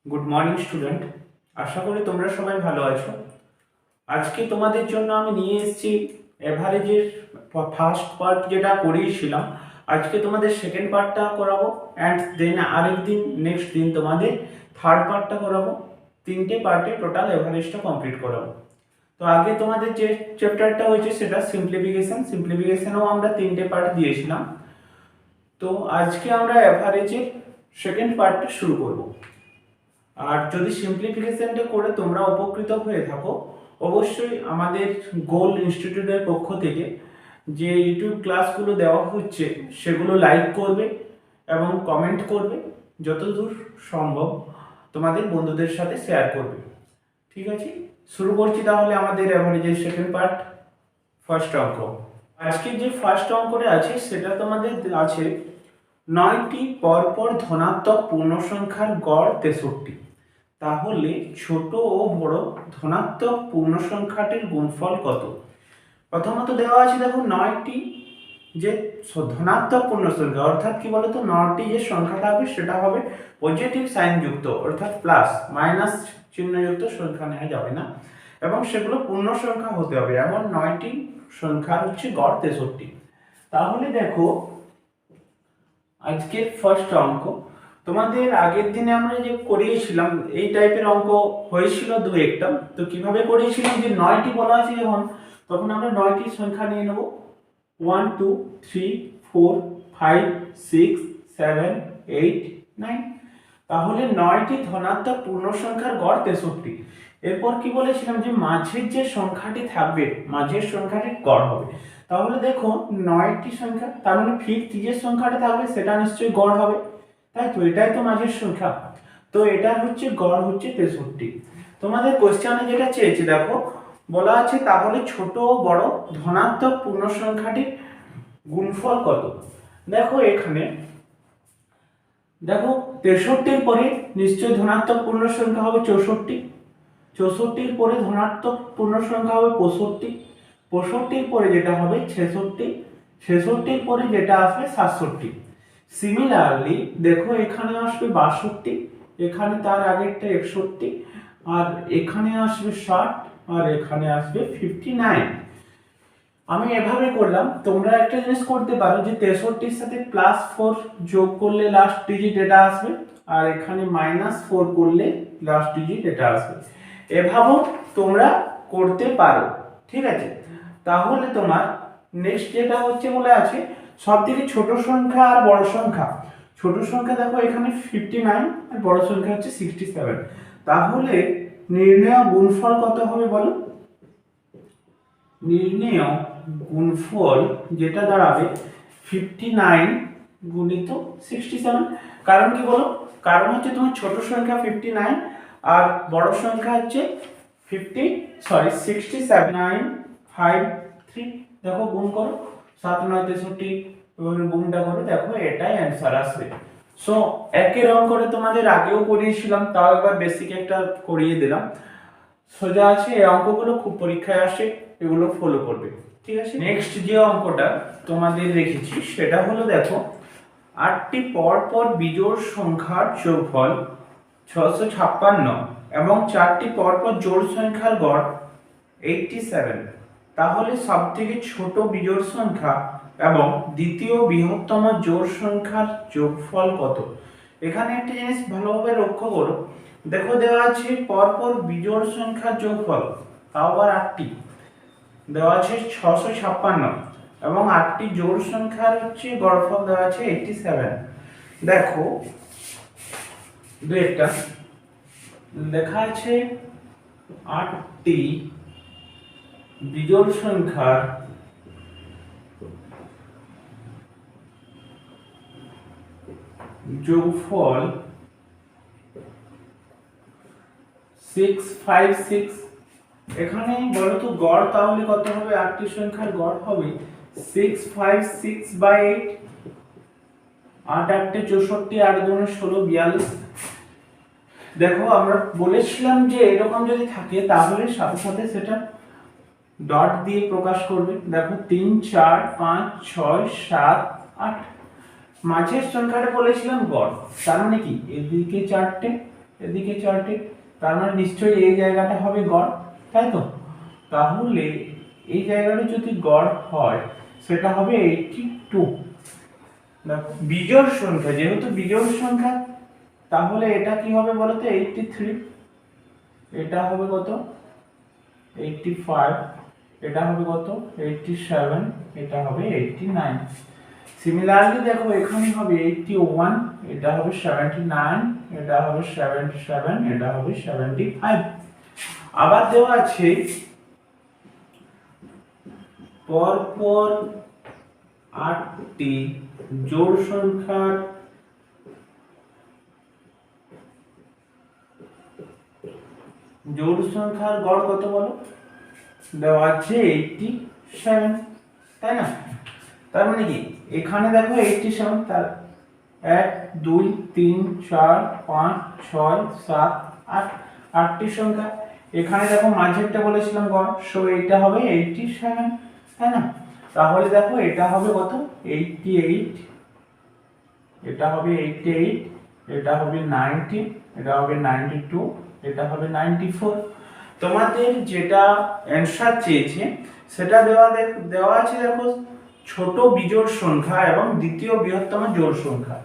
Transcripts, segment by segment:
Good morning student. আশা করি তোমরা সবাই ভালো আছো। আজকে তোমাদের জন্য আমি নিয়ে এসেছি এভারেজের ফার্স্ট পার্ট যেটা করিয়েছিলাম। আজকে তোমাদের সেকেন্ড পার্টটা করাবো অ্যান্ড দেন আরেকদিন নেক্সট দিন তোমাদের থার্ড পার্টটা করাবো। তিনটে পার্টে টোটাল এভারেজটা কমপ্লিট করাবো। তো আগে তোমাদের যে চ্যাপ্টারটা হয়েছে সেটা সিম্পলিফিকেশনেও আমরা তিনটে পার্ট দিয়েছিলাম। তো আজকে আমরা এভারেজের সেকেন্ড পার্টটা শুরু করব। আর যদি সিম্পলিফিকেশনটা করে তোমরা উপকৃত হয়ে থাকো, অবশ্যই আমাদের গোল ইনস্টিটিউটের পক্ষ থেকে যে ইউটিউব ক্লাসগুলো দেওয়া হচ্ছে সেগুলো লাইক করবে এবং কমেন্ট করবে, যতদূর সম্ভব তোমাদের বন্ধুদের সাথে শেয়ার করবে। ঠিক আছে, শুরু করছি তাহলে আমাদের এভারেজের সেকেন্ড পার্ট, ফার্স্ট অঙ্ক। আজকে যে ফার্স্ট অঙ্কটা আছে সেটা তোমাদের আছে 9টি পরপর ধনাত্মক পূর্ণ সংখ্যার গড় 63। তাহলে ছোট ও বড় ধনাত্মক পূর্ণ সংখ্যাটির গুণফল কত? প্রথমত দেওয়া আছে দেখো 9টি যে ধনাত্মক পূর্ণ সংখ্যা, অর্থাৎ কি বলতো 9টি যে সংখ্যাটা হবে সেটা হবে পজিটিভ সাইন যুক্ত, অর্থাৎ প্লাস মাইনাস চিহ্নযুক্ত সংখ্যা নেওয়া যাবে না এবং সেগুলো পূর্ণ সংখ্যা হতে হবে। এমন 9টি সংখ্যার হচ্ছে গড় 63। তাহলে দেখো আজকের ফার্স্ট অঙ্ক তোমাদের আগের দিনে আমরা যে করিয়েছিলাম এই টাইপের অঙ্ক হয়েছিল দু একটা। তো কিভাবে করিয়েছিলাম, যে 9টি বলা আছে যখন, তখন আমরা 9টি সংখ্যা নিয়ে নেব 1 2 3 4 5 6 7 8 9। তাহলে 9টি ধনাত্মক পূর্ণ সংখ্যার গড় 63। এরপর কি বলেছিলাম, যে মাঝের যে সংখ্যাটি থাকবে মাঝের সংখ্যাটি গড় হবে। তাহলে দেখো 9টি সংখ্যা, তার মানে ফিফথ যে সংখ্যাটা থাকবে সেটা নিশ্চয়ই গড় হবে, তাই তো? এটাই তো মাঝের সংখ্যা, তো এটা হচ্ছে গড় হচ্ছে 63। তোমাদের কোশ্চেনে যেটা চেয়েছে দেখো বলা আছে তাহলে ছোট ও বড় ধনাত্মক পূর্ণ সংখ্যাটির গুণফল কত। দেখো এখানে দেখো 63-র পরে নিশ্চয়ই ধনাত্মক পূর্ণ সংখ্যা হবে 64, 64-র পরে ধনাত্মক পূর্ণ সংখ্যা হবে 65, 65-র পরে যেটা হবে 66, 66-র পরে যেটা আসবে 67। সিমিলারলি দেখো এখানে আসবে 62, এখানে তার আগেরটা 61, আর এখানে আসবে 60, আর এখানে আসবে 59। আমি এভাবে করলাম, তোমরা একটা জিনিস করতে পারো যে 63-র সাথে +4 যোগ করলে লাস্ট ডিজিট এটা আসবে, আর এখানে -4 করলে লাস্ট ডিজিট এটা আসবে। এভাবেও তোমরা করতে পারো, ঠিক আছে? তাহলে তোমার নেক্সট যেটা হচ্ছে বলে আছে সবথেকে ছোট সংখ্যা আর বড় সংখ্যা। ছোট সংখ্যা দেখো এখানে 59 আর বড় সংখ্যা হচ্ছে 67। তাহলে নির্ণেয় গুণফল কত হবে বলো? নির্ণেয় গুণফল যেটা দাঁড়াবে 59 গুণিত 67। কারণ কি বলো? কারণ হচ্ছে তোমার ছোট সংখ্যা 59 আর বড় সংখ্যা হচ্ছে 67। দেখো গুণ করো, 7 9 63, গুণটা করে দেখো এটাই অ্যান্সার আসবে। সো একের অঙ্কটা তোমাদের আগেও করিয়েছিলাম, তাও একবার বেসিক একটা করিয়ে দিলাম। সোজা আছে, এই অঙ্কগুলো খুব পরীক্ষায় আসে, এগুলো ফলো করবে, ঠিক আছে? নেক্সট যে অঙ্কটা তোমাদের রেখেছি সেটা হলো দেখো 8টি পরপর বিজোড় সংখ্যার যোগফল 656 এবং 4টি পরপর জোড় সংখ্যার গড় 87। তাহলে সবথেকে ছোট বিজোড় সংখ্যা এবং দ্বিতীয় বৃহত্তম জোড় সংখ্যার যোগফল কত? এখানে একটা জিনিস ভালোভাবে লক্ষ্য করো, দেখো দেওয়া আছে পরপর বিজোড় সংখ্যার যোগফল, তাও আবার 8টি দেওয়া আছে 656 এবং 8টি জোড় সংখ্যার হচ্ছে গড়ফল দেওয়া আছে 87। দেখো দুইটা লেখা আছে 8টি বিজোড় সংখ্যার যোগফল 656। এখানে বলো তো গড় তাহলে কত হবে? 8টি সংখ্যার গড় হবে 656/8। 8 8 64, 8 2 16 42। দেখো আমরা বলেছিলাম যে এরকম যদি থাকে তাহলে সাথে সাথে সেটা ডট দিয়ে প্রকাশ করবে। দেখো 3 4 5 6 7 8। মাঝের সংখ্যাটা বলেছিলাম গড়, তার মানে কি এদিকে 4টে এদিকে 4টি, তার মানে নিশ্চয়ই এই জায়গাটা হবে গড়, তাই তো? তাহলে এই জায়গাটা যদি গড় হয় সেটা হবে 82। দেখো বিজোড় সংখ্যা, যেহেতু বিজোড় সংখ্যা তাহলে এটা কি হবে বলতো 83, এটা হবে কত 85, এটা হবে কত 87, এটা হবে 89। সিমিলারলি দেখো এখানে হবে 81, এটা হবে 79, এটা হবে 77, এটা হবে 75। আবার দেওয়া আছে পরপর 8টি জোড় সংখ্যার গড় কত বলো? দেওয়া আছে 87, তাই না? তার মানে কি এখানে দেখো 87, তার 1 2 3 4 5 6 7 8, 8টি সংখ্যা। এখানে দেখো মাঝেরটা বলেছিলাম গড়, সো এটা হবে 87, তাই না? তাহলে দেখো এটা হবে কত 88, এটা হবে 88, এটা হবে 90, এটা হবে 92, এটা হবে 94। তোমাদের যেটা অ্যানসার চেয়েছে সেটা দেওয়া আছে দেখো ছোট বিজোড় সংখ্যা এবং দ্বিতীয় বৃহত্তম জোড় সংখ্যা।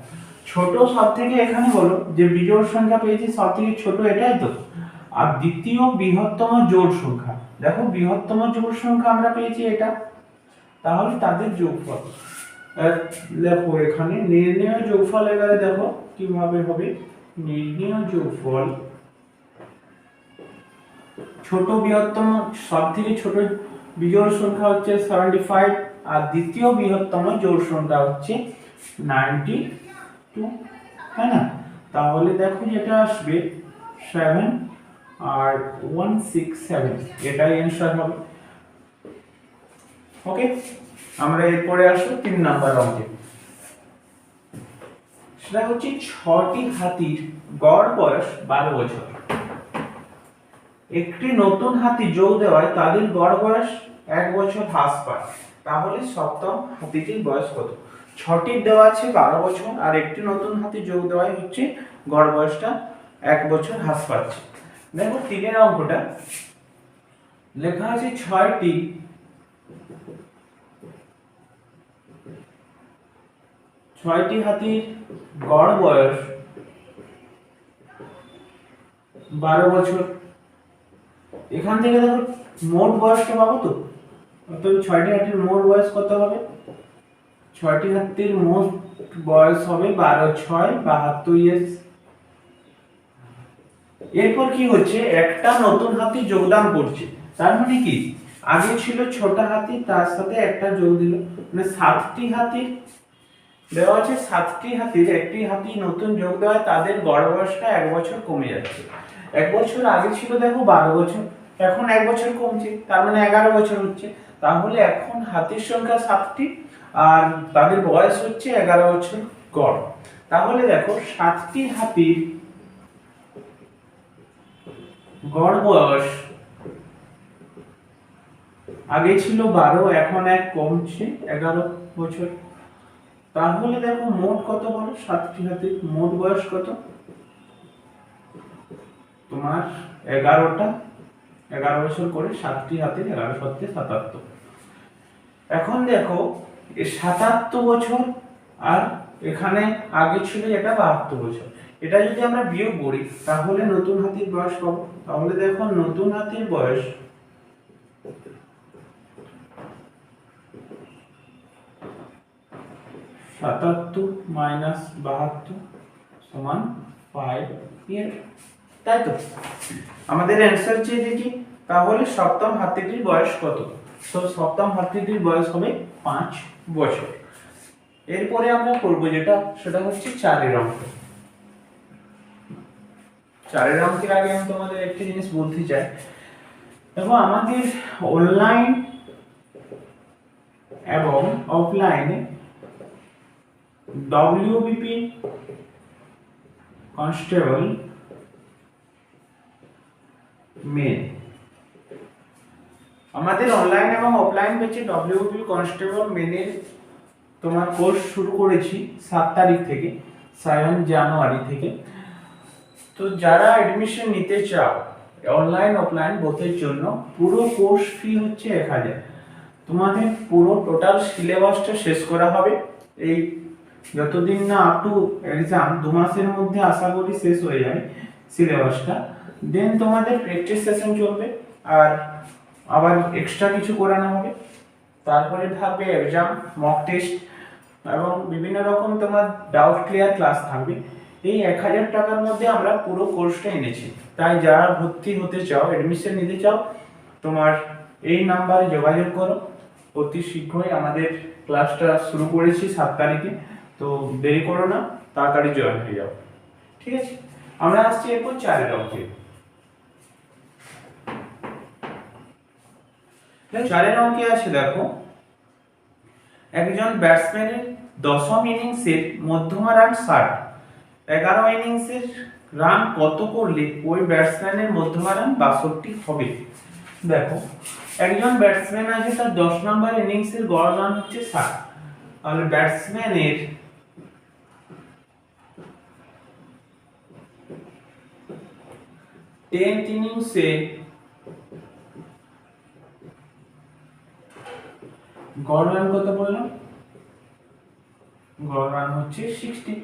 ছোট সব থেকে এখানে বলো যে বিজোড় সংখ্যা পেয়েছি সব থেকে ছোট এটাই তো, আর দ্বিতীয় বৃহত্তম জোড় সংখ্যা, দেখো বৃহত্তম জোড় সংখ্যা আমরা পেয়েছি এটা, তাহলে তাদের যোগফল দেখো এখানে নির্ণেয় যোগফল। এবারে দেখো কিভাবে হবে নির্ণেয় যোগফল। ছোট বৃহত্তম সব থেকে ছোট বিজোড় সংখ্যা হচ্ছে 75 আর দ্বিতীয় বৃহত্তম জোড় সংখ্যা হচ্ছে 92, তাই না? তাহলে দেখো যেটা আসবে 7 আর 167, এটাই অ্যানসার হবে। ওকে, আমরা এরপরে আসবো 3 নাম্বার অঙ্কে। সেটা হচ্ছে 6টি হাতির গড় বয়স 12 বছর। একটি নতুন হাতি যোগ দেওয়ায় তাদের গড় বয়স 1 বছর হ্রাস পায়, তাহলে সপ্তম হাতিটির বয়স কত? 6টির দেওয়া আছে 12 বছর আর একটি নতুন হাতি যোগ দেওয়ায় হচ্ছে গড় বয়সটা 1 বছর হ্রাস পাচ্ছে। দেখো 3 অঙ্কটা লেখা আছে 6টি হাতির গড় বয়স 12 বছর। এখান থেকে দেখো মোট বয়সটা পাবো তো, অর্থাৎ 6টি হাতির মোট বয়স কত হবে? 6টি হাতির মোট বয়স হবে 12 6 72 ইয়ার্স। এরপর কি হচ্ছে একটা নতুন হাতি যোগদান করছে, তার মানে কি আগে ছিল ছোট হাতি তার সাথে একটা যোগ দিল, মানে 7টি হাতি দেওয়া আছে, 7টি হাতির একটি হাতি নতুন যোগ দেওয়ায় তাদের গড় বয়সটা 1 বছর কমে যাচ্ছে। 1 বছর আগে ছিল দেখো 12 বছর, এখন 1 বছর কমছে, তার মানে 11 বছর হচ্ছে। তাহলে এখন হাতির সংখ্যা 7টি আর তাদের বয়স হচ্ছে 11 বছর গড়। তাহলে দেখো 7টি হাতির গড় বয়স আগে ছিল 12, এখন 1 কমছে 11 বছর। তাহলে দেখো মোট কত বলো 7টি হাতির মোট বয়স কত? তোমার 11 বছর করে 7টি হাতির 11 7 77। এখন দেখো এই 77 বছর আর এখানে আগে ছিল এটা 72 বছর, এটা যদি আমরা বিয়োগ করি তাহলে নতুন হাতির বয়স পাবো। তাহলে দেখো নতুন হাতির বয়স 77 মাইনাস 72 সমান 5 ইয়ার, তাই তো? আমাদের অ্যানসার চেয়েছে কি, তাহলে সপ্তম হাতিটির বয়স কত? তো সপ্তম হাতিটির বয়স হবে 5 বছর। এরপরে আমরা করব যেটা সেটা হচ্ছে 4 অঙ্ক। 4 অঙ্কের আগে আমি তোমাদের একটা জিনিস বলতে চাই। দেখো আমাদের অনলাইন এবং অফলাইনে ডব্লিউবিপি কনস্টেবল মেন, আমাদের অনলাইন এবং অফলাইন ব্যাচে ডব্লিউবিপি কনস্টেবল মেনের তোমার কোর্স শুরু করেছি 7 তারিখ থেকে, 7 জানুয়ারি থেকে। তো যারা অ্যাডমিশন নিতে চাও অনলাইন অফলাইন বোথের জন্য, পুরো কোর্স ফি হচ্ছে 1000। তোমাদের পুরো টোটাল সিলেবাসটা শেষ করা হবে এই যতদিন না আপ টু এক্সাম, 2 মাসের মধ্যে আশা করি শেষ হয়ে যাবে সিলেবাসটা। দেন তোমাদের প্র্যাকটিস সেশন চলবে, আর আবার এক্সট্রা কিছু করানো হবে। তারপরে থাকবে এক্সাম, মক টেস্ট এবং বিভিন্ন রকম তোমার ডাউট ক্লিয়ার ক্লাস থাকবে। এই 1000 টাকার মধ্যে আমরা পুরো কোর্সটা এনেছি। তাই যারা ভর্তি হতে চাও, অ্যাডমিশন নিতে চাও, তোমার এই নাম্বারে যোগাযোগ করো। অতি শীঘ্রই আমাদের ক্লাসটা শুরু করেছি 7 তারিখে, তো দেরি করো না, তাড়াতাড়ি জয়েন হয়ে যাও। ঠিক আছে, আমরা আসছি এরপর 4 অঙ্কে। 4 অঙ্কে আছে, দেখো একজন ব্যাটসম্যানের দশম ইনিংসের মধ্যমা রান 60, 11 ইনিংসের রান কত করলে ওই ব্যাটসম্যানের মধ্যমা রান 62 হবে। দেখো একজন ব্যাটসম্যান আছে, তার 10 নম্বর ইনিংসের গড় রান হচ্ছে 60, তাহলে ব্যাটসম্যানের 10th ইনিংসে গড় রান কত বললাম? গড় রান হচ্ছে 60।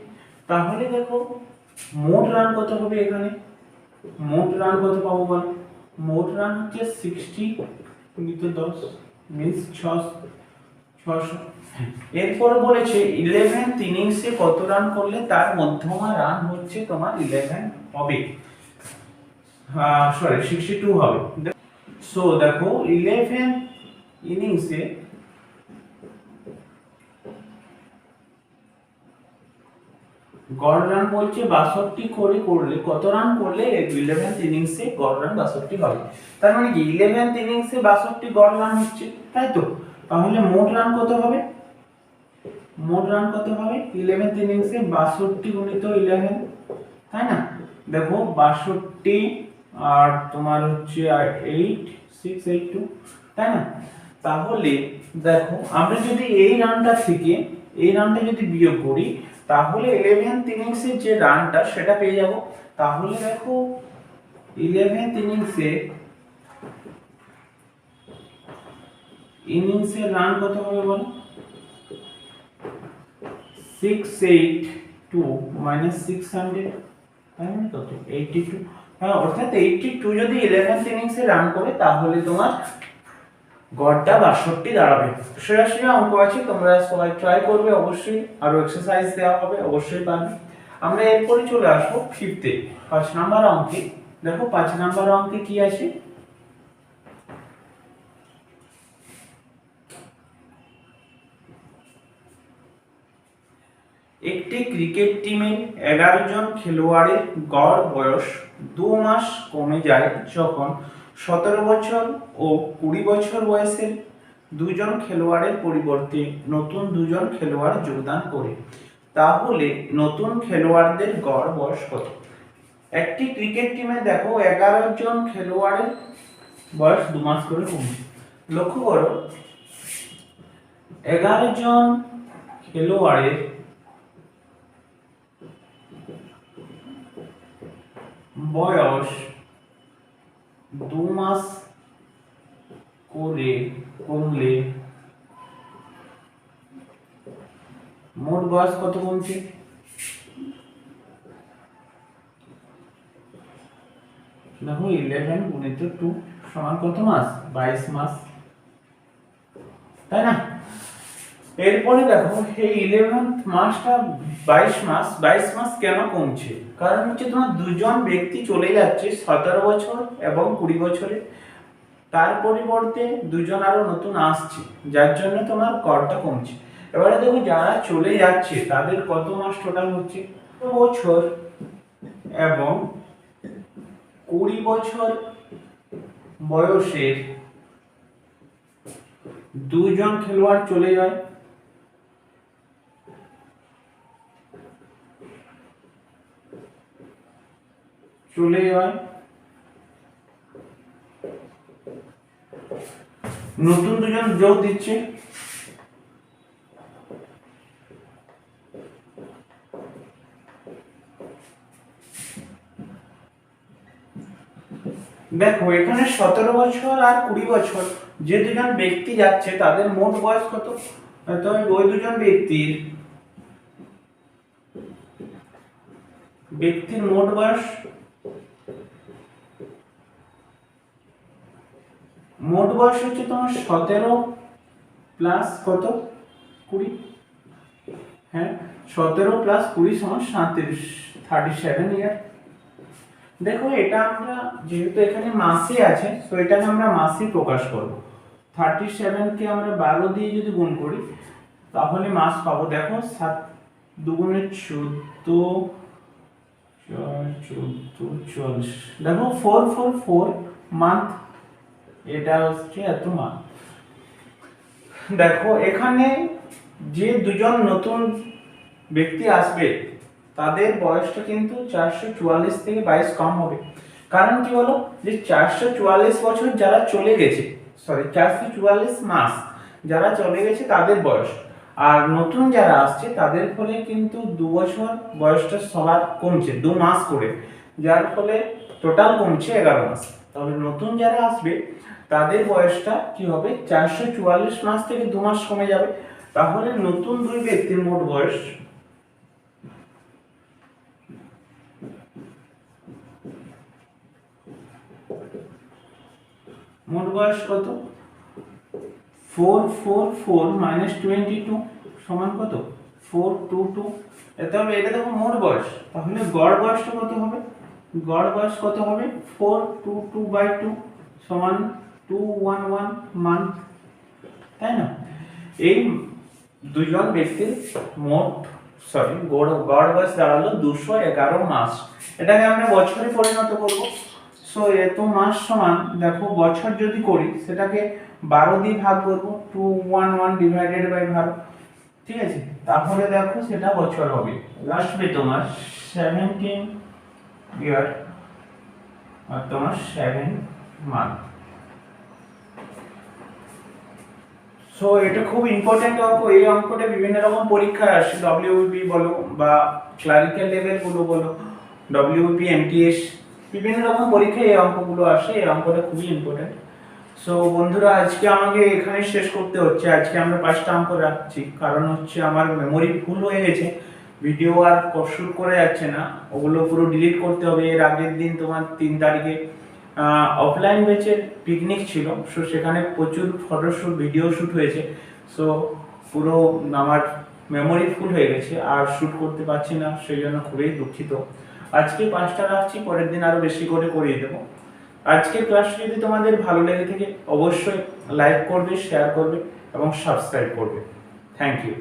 তাহলে দেখো মোট রান কত হবে এখানে? মোট রান কত পাবো বল? মোট রান হচ্ছে 60 গুণিত 10 মিন্স 600। এরপর বলেছে 11th ইনিংসে কত রান করলে তার মধ্যমা রান হচ্ছে তোমার 11 হবে, সরি 62 হবে। সো দেখো 11th ইনিংসে গড় রান বলছে 62 করে করলে কত রান করলে 11th ইনিংসে গড় রান 62 হবে। তার মানে কি 11th ইনিংসে 62 গড় রান হচ্ছে, তাই তো? তাহলে মোট রান কত হবে? মোট রান কত হবে? 11th ইনিংসে 62 গুণিত 11, তাই না? দেখো 62 আর তোমার হচ্ছে 8682, তাই না? তাহলে দেখো আমরা যদি এই রানটা থেকে এই রানটা যদি বিয়োগ করি, তাহলে 11th ইনিংসের যে রানটা সেটা পেয়ে যাব। তাহলে দেখো 11th ইনিংসের রান কত হবে বলো? 682 মাইনাস 600, তাই না? কত? 82। হ্যাঁ, অর্থাৎ 82 যদি 11th ইনিংসে রান করে তাহলে তোমার গড়টা 62 দাঁড়াবে। সরাসরি অঙ্ক আছে, তোমরা সবাই ট্রাই করবে অবশ্যই, আরো এক্সারসাইজ দেওয়া হবে, অবশ্যই পারবে। আমরা এরপরে চলে আসবো 5th-এ, 5 নাম্বার অঙ্কে। দেখো 5 নাম্বার অঙ্কে কি আছে? একটি ক্রিকেট টিমের 11 জন খেলোয়াড়ের গড় বয়স 2 মাস কমে যায় যখন 17 বছর ও 20 বছর বয়সের 2 জন খেলোয়াড়ের পরিবর্তে নতুন 2 জন খেলোয়াড় যোগদান করে। তাহলে নতুন খেলোয়াড়দের গড় বয়স কত? একটি ক্রিকেট টিমে দেখো 11 জন খেলোয়াড়ের বয়স 2 মাস করে কমছে। লক্ষ্য করো 11 জন খেলোয়াড়ের বয়স 2 মাস করে কমলে মোট বয়স কত কমছে? দেখো 11 গুণিত 2 সমান কত মাস? 22 মাস, তাই না? এরপরে দেখো এই 11th মাসটা 22 মাস কেন কমছে? কারণ হচ্ছে তোমার 2 জন ব্যক্তি চলে যাচ্ছে 17 বছর এবং 20 বছরে, তার পরিবর্তে 2 জন আরো নতুন আসছে, যার জন্য তোমার গড়টা কমছে। এবারে দেখো যারা চলে যাচ্ছে তাদের কত মাস টোটাল হচ্ছে? বছর এবং 20 বছর বয়সের 2 জন খেলোয়াড় চলে যায়। নতুন 2 জন যোগ দিচ্ছে, দেখো এখানে 17 বছর আর 20 বছর যে দুজন ব্যক্তি যাচ্ছে তাদের মোট বয়স কত? তো ওই দুজন ব্যক্তির মোট বয়স, হচ্ছে তোমার 17 প্লাস কত 20, হ্যাঁ 17 প্লাস 20 সমান 37, 37 ইয়ার। দেখো এটা আমরা যেহেতু এখানে মাসে আছে তো এটাকে আমরা মাসে প্রকাশ করব। 37 কে আমরা 12 দিয়ে যদি গুণ করি তাহলে মাস পাবো। দেখো 7 দুগুণে 14, 40, দেখো 444 মান্থ, এটা হচ্ছে এত মান্থ। দেখো এখানে যে দুজন নতুন ব্যক্তি আসবে তাদের বয়সটা কিন্তু 444 থেকে 22 কম হবে। কারণ কি বলো, যে 444 বছর যারা চলে গেছে, 444 মাস যারা চলে গেছে তাদের বয়স, আর নতুন যারা আসছে তাদের ফলে কিন্তু 2 বছর বয়সটা সবার কমছে, 2 মাস করে, যার ফলে টোটাল কমছে 11 মাস। তাহলে নতুন যারা আসবে তাদের বয়সটা কি হবে, 444 মাস থেকে 2 মাস কমে যাবে। তাহলে নতুন দুই ব্যক্তির মোট বয়স কত, 444 মাইনাস 22 সমান কত, 422। তাহলে এটা দেখো মোট বয়স, তাহলে গড় বয়সটা কত হবে, গড় বয়স কত হবে, 422/2 সমান 211 মান্থ, তাই না? এই দুজন ব্যক্তির মোট গড় বয়স দাঁড়ালো 211 মাস। এটাকে আমরা বছরে পরিণত করব। সো এত মাস সমান, দেখো বছর যদি করি সেটাকে 12 দিয়ে ভাগ করব, 211 ডিভাইডেড বাই 12, ঠিক আছে? তাহলে দেখো সেটা বছর হবে, আসবে তোমার 17 ইয়ার আর তোমার 7 মান্থ। সো এটা খুব ইম্পর্টেন্ট অঙ্ক। এই অঙ্কটা বিভিন্ন রকম পরীক্ষায় আসে, ডব্লিউবি বলো বা ক্লারিক্যাল লেভেল গুলো বলো, ডব্লিউবি এমটিএস, বিভিন্ন রকম পরীক্ষায় এই অঙ্কগুলো আসে। এই অঙ্কটা খুবই ইম্পর্টেন্ট। সো বন্ধুরা আজকে আমাকে এখানে শেষ করতে হচ্ছে। আজকে আমরা 5টা অঙ্ক রাখছি, কারণ হচ্ছে আমার মেমোরি ফুল হয়ে গেছে, ভিডিও আর শুট করে যাচ্ছে না, ওগুলো পুরো ডিলিট করতে হবে। এর আগের দিন তোমার 3 তারিখে অফলাইন ব্যাচের পিকনিক ছিল, সো সেখানে প্রচুর ফটোশ্যুট ভিডিও শ্যুট হয়েছে। সো পুরো আমার মেমোরি ফুল হয়ে গেছে, আর শ্যুট করতে পারছি না, সেই জন্য খুবই দুঃখিত। আজকে 5টা রাখছি, পরের দিন আরো বেশি করে করিয়ে দেবো। আজকের ক্লাস যদি তোমাদের ভালো লেগে থাকে অবশ্যই লাইক করবে, শেয়ার করবে এবং সাবস্ক্রাইব করবে। Thank you.